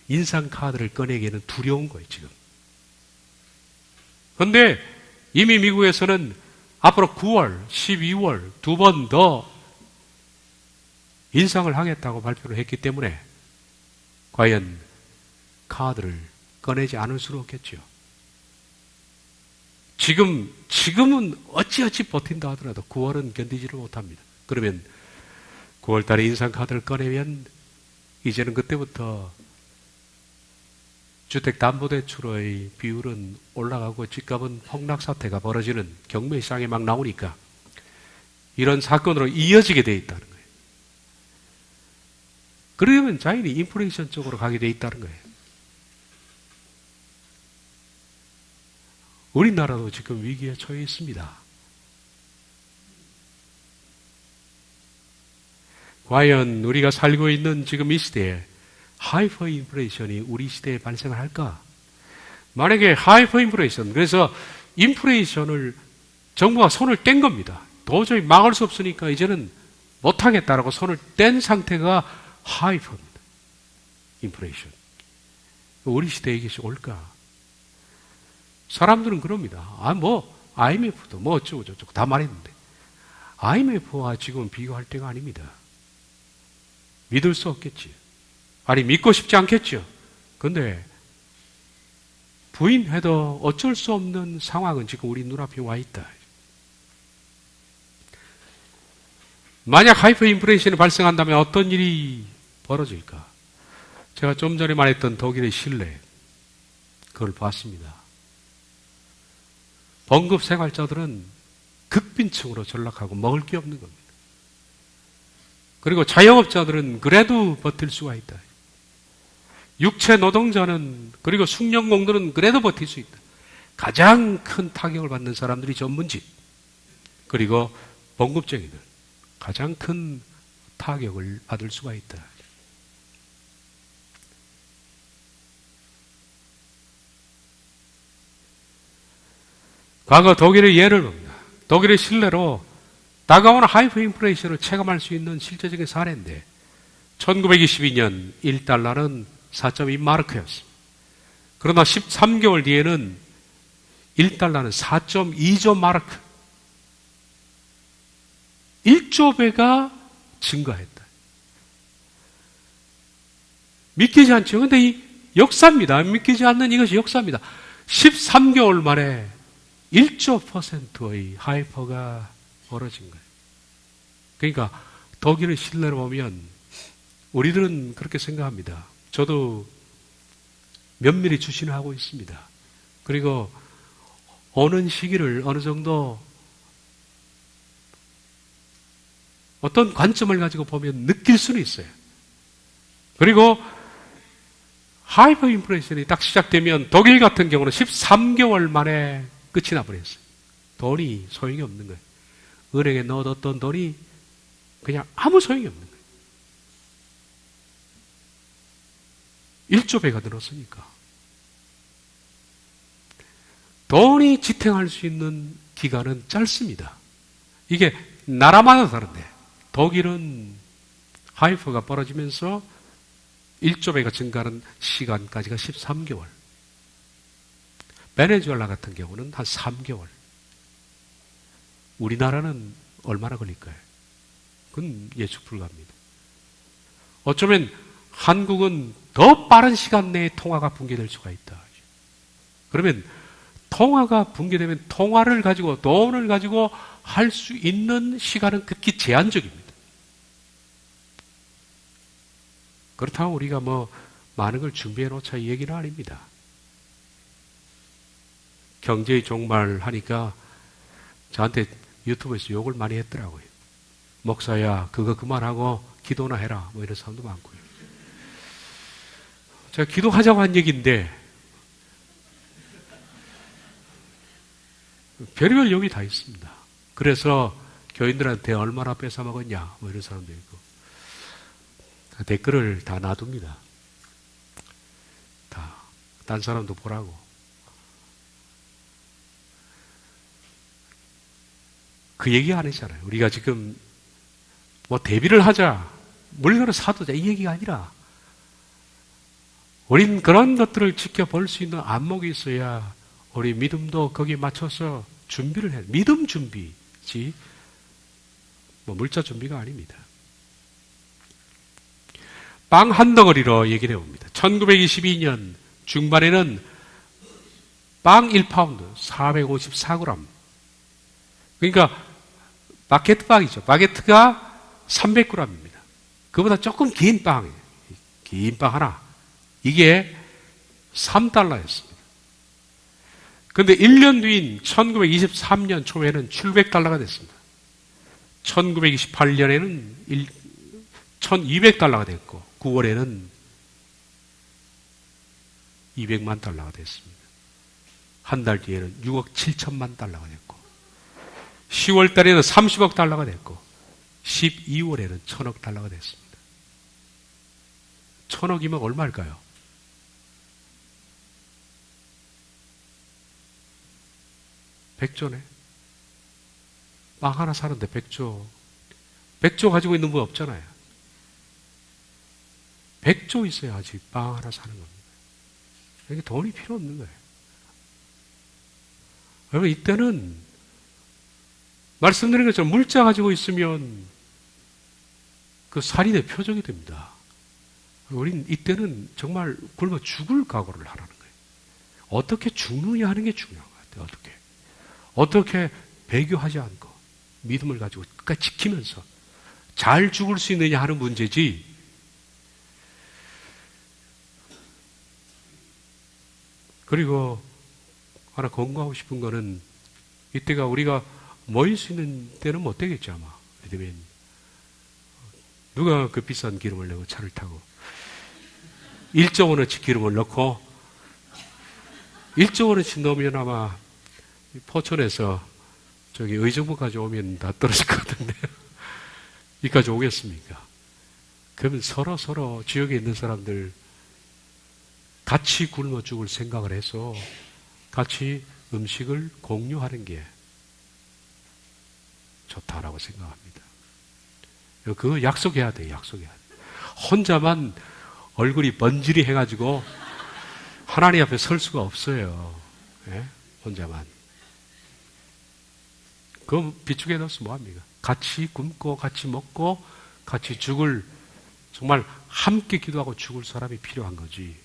인상카드를 꺼내기에는 두려운 거예요, 지금. 그런데 이미 미국에서는 앞으로 9월, 12월 두 번 더 인상을 하겠다고 발표를 했기 때문에 과연 카드를 꺼내지 않을 수는 없겠죠. 지금은 어찌어찌 버틴다 하더라도 9월은 견디지를 못합니다. 그러면 9월 달에 인상카드를 꺼내면 이제는 그때부터 주택담보대출의 비율은 올라가고 집값은 폭락 사태가 벌어지는 경매시장에 막 나오니까 이런 사건으로 이어지게 돼 있다는 거예요. 그러면 자연히 인플레이션 쪽으로 가게 돼 있다는 거예요. 우리나라도 지금 위기에 처해 있습니다. 과연 우리가 살고 있는 지금 이 시대에 하이퍼 인플레이션이 우리 시대에 발생을 할까? 만약에 하이퍼 인플레이션, 그래서 인플레이션을 정부가 손을 뗀 겁니다. 도저히 막을 수 없으니까 이제는 못하겠다라고 손을 뗀 상태가 하이퍼입니다. 인플레이션. 우리 시대에 이것이 올까? 사람들은 그럽니다. IMF도 어쩌고저쩌고 다 말했는데, IMF와 지금 비교할 때가 아닙니다. 믿을 수 없겠지. 아니, 믿고 싶지 않겠죠. 근데, 부인해도 어쩔 수 없는 상황은 지금 우리 눈앞에 와 있다. 만약 하이퍼 인플레이션이 발생한다면 어떤 일이 벌어질까? 제가 좀 전에 말했던 독일의 실내, 그걸 봤습니다. 봉급 생활자들은 극빈층으로 전락하고 먹을 게 없는 겁니다. 그리고 자영업자들은 그래도 버틸 수가 있다. 육체 노동자는, 그리고 숙련공들은 그래도 버틸 수 있다. 가장 큰 타격을 받는 사람들이 전문직, 그리고 봉급쟁이들, 가장 큰 타격을 받을 수가 있다. 과거 독일의 예를 봅니다. 독일의 실내로 다가오는 하이퍼 인플레이션을 체감할 수 있는 실제적인 사례인데 1922년 1달러는 4.2마르크였습니다. 그러나 13개월 뒤에는 1달러는 4.2조 마르크, 1조 배가 증가했다. 믿기지 않죠? 근데 이 역사입니다. 믿기지 않는 이것이 역사입니다. 13개월 만에 1조 %의 하이퍼가 벌어진 거예요. 그러니까 독일의 실내를 보면 우리들은 그렇게 생각합니다. 저도 면밀히 주시는 하고 있습니다. 그리고 오는 시기를 어느 정도 어떤 관점을 가지고 보면 느낄 수는 있어요. 그리고 하이퍼 인플레이션이 딱 시작되면 독일 같은 경우는 13개월 만에 끝이 나버렸어요. 돈이 소용이 없는 거예요. 은행에 넣어뒀던 돈이 그냥 아무 소용이 없는 거예요. 1조 배가 늘었으니까. 돈이 지탱할 수 있는 기간은 짧습니다. 이게 나라마다 다른데 독일은 하이퍼가 벌어지면서 1조 배가 증가하는 시간까지가 13개월. 베네수엘라 같은 경우는 한 3개월. 우리나라는 얼마나 걸릴까요? 그건 예측 불가합니다. 어쩌면 한국은 더 빠른 시간 내에 통화가 붕괴될 수가 있다. 그러면 통화가 붕괴되면 통화를 가지고, 돈을 가지고 할 수 있는 시간은 극히 제한적입니다. 그렇다고 우리가 많은 걸 준비해 놓자 이 얘기는 아닙니다. 경제의 종말 하니까 저한테 유튜브에서 욕을 많이 했더라고요. 목사야, 그거 그만하고 기도나 해라. 이런 사람도 많고요. 제가 기도하자고 한 얘기인데 별의별 욕이 다 있습니다. 그래서 교인들한테 얼마나 뺏어 먹었냐, 뭐 이런 사람도 있고. 댓글을 다 놔둡니다. 다. 딴 사람도 보라고. 그 얘기 안 했잖아요. 우리가 지금 뭐 대비를 하자, 물건을 사두자, 이 얘기가 아니라 우린 그런 것들을 지켜볼 수 있는 안목이 있어야 우리 믿음도 거기에 맞춰서 준비를 해요. 믿음 준비지 뭐 물자 준비가 아닙니다. 빵 한 덩어리로 얘기를 해봅니다. 1922년 중반에는 빵 1파운드 454g, 그러니까 바게트 빵이죠. 바게트가 300g입니다. 그보다 조금 긴 빵이에요. 긴 빵 하나. 이게 3달러였습니다. 그런데 1년 뒤인 1923년 초에는 700달러가 됐습니다. 1928년에는 1200달러가 됐고 9월에는 200만 달러가 됐습니다. 한 달 뒤에는 6억 7천만 달러가 됐고 10월 달에는 30억 달러가 됐고 12월에는 1000억 달러가 됐습니다. 1000억이면 얼마일까요? 100조네. 빵 하나 사는데 100조. 100조 가지고 있는 분 없잖아요. 100조 있어야지 빵 하나 사는 겁니다. 이게 돈이 필요 없는 거예요. 여러분, 이때는 말씀드린 것처럼 물자 가지고 있으면 그 살인의 표적이 됩니다. 우린 이때는 정말 굶어 죽을 각오를 하라는 거예요. 어떻게 죽느냐 하는 게 중요한 것 같아요. 어떻게 배교하지 않고 믿음을 가지고 끝까지 지키면서 잘 죽을 수 있느냐 하는 문제지. 그리고 하나 권고하고 싶은 거는 이때가 우리가 모일 수 있는 때는 못 되겠죠, 아마. 왜냐면 누가 그 비싼 기름을 내고 차를 타고 1조 원어치 기름을 넣고 1조 원어치 넣으면 아마 포천에서 저기 의정부까지 오면 다 떨어질 것 같은데 여기까지 오겠습니까? 그러면 서로 지역에 있는 사람들 같이 굶어 죽을 생각을 해서 같이 음식을 공유하는 게 좋다라고 생각합니다. 그거 약속해야 돼요. 약속해야 돼요. 혼자만 얼굴이 번지리 해가지고 하나님 앞에 설 수가 없어요. 예? 혼자만. 그럼 비축해 놔서 뭐합니까? 같이 굶고 같이 먹고 같이 죽을, 정말 함께 기도하고 죽을 사람이 필요한 거지.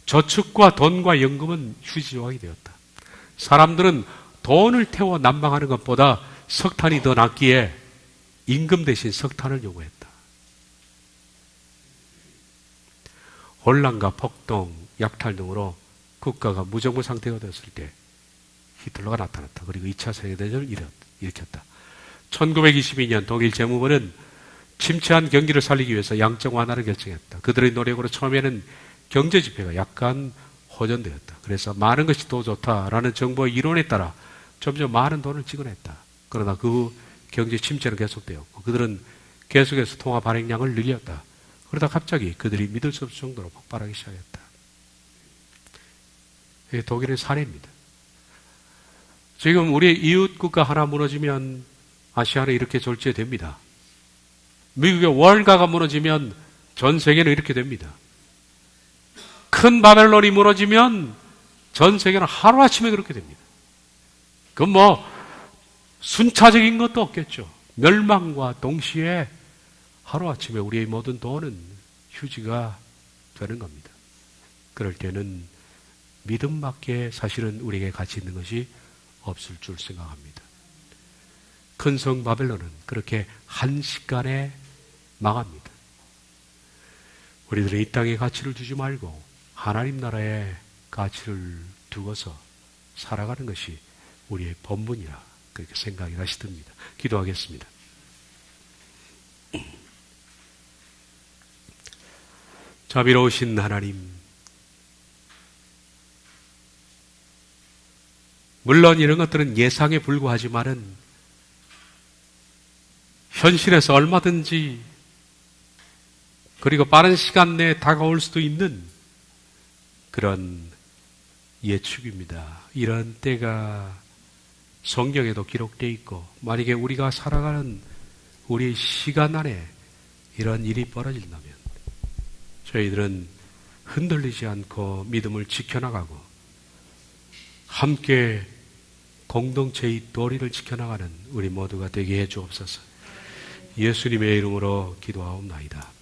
저축과 돈과 연금은 휴지 조각이 되었다. 사람들은 돈을 태워 난방하는 것보다 석탄이 더 낫기에 임금 대신 석탄을 요구했다. 혼란과 폭동, 약탈 등으로 국가가 무정부 상태가 되었을 때 히틀러가 나타났다. 그리고 2차 세계대전을 일으켰다. 1922년 독일 재무부는 침체한 경기를 살리기 위해서 양적 완화를 결정했다. 그들의 노력으로 처음에는 경제 지표가 약간 호전되었다. 그래서 많은 것이 더 좋다라는 정부의 이론에 따라 점점 많은 돈을 찍어냈다. 그러나 그 경제 침체는 계속되었고 그들은 계속해서 통화 발행량을 늘렸다. 그러다 갑자기 그들이 믿을 수 없을 정도로 폭발하기 시작했다. 이게 독일의 사례입니다. 지금 우리 이웃 국가 하나 무너지면 아시아는 이렇게 졸지됩니다. 미국의 월가가 무너지면 전 세계는 이렇게 됩니다. 큰 바벨론이 무너지면 전 세계는 하루아침에 그렇게 됩니다. 그건 뭐 순차적인 것도 없겠죠. 멸망과 동시에 하루아침에 우리의 모든 돈은 휴지가 되는 겁니다. 그럴 때는 믿음밖에 사실은 우리에게 가치 있는 것이 없을 줄 생각합니다. 큰 성 바벨론은 그렇게 한시간에 망합니다. 우리들은 이 땅에 가치를 두지 말고 하나님 나라에 가치를 두고서 살아가는 것이 우리의 본분이라 그렇게 생각이 다시 듭니다. 기도하겠습니다. 자비로우신 하나님, 물론 이런 것들은 예상에 불과하지만은 현실에서 얼마든지 그리고 빠른 시간 내에 다가올 수도 있는 그런 예측입니다. 이런 때가 성경에도 기록되어 있고, 만약에 우리가 살아가는 우리 시간 안에 이런 일이 벌어진다면 저희들은 흔들리지 않고 믿음을 지켜나가고 함께 공동체의 도리를 지켜나가는 우리 모두가 되게 해 주옵소서. 예수님의 이름으로 기도하옵나이다.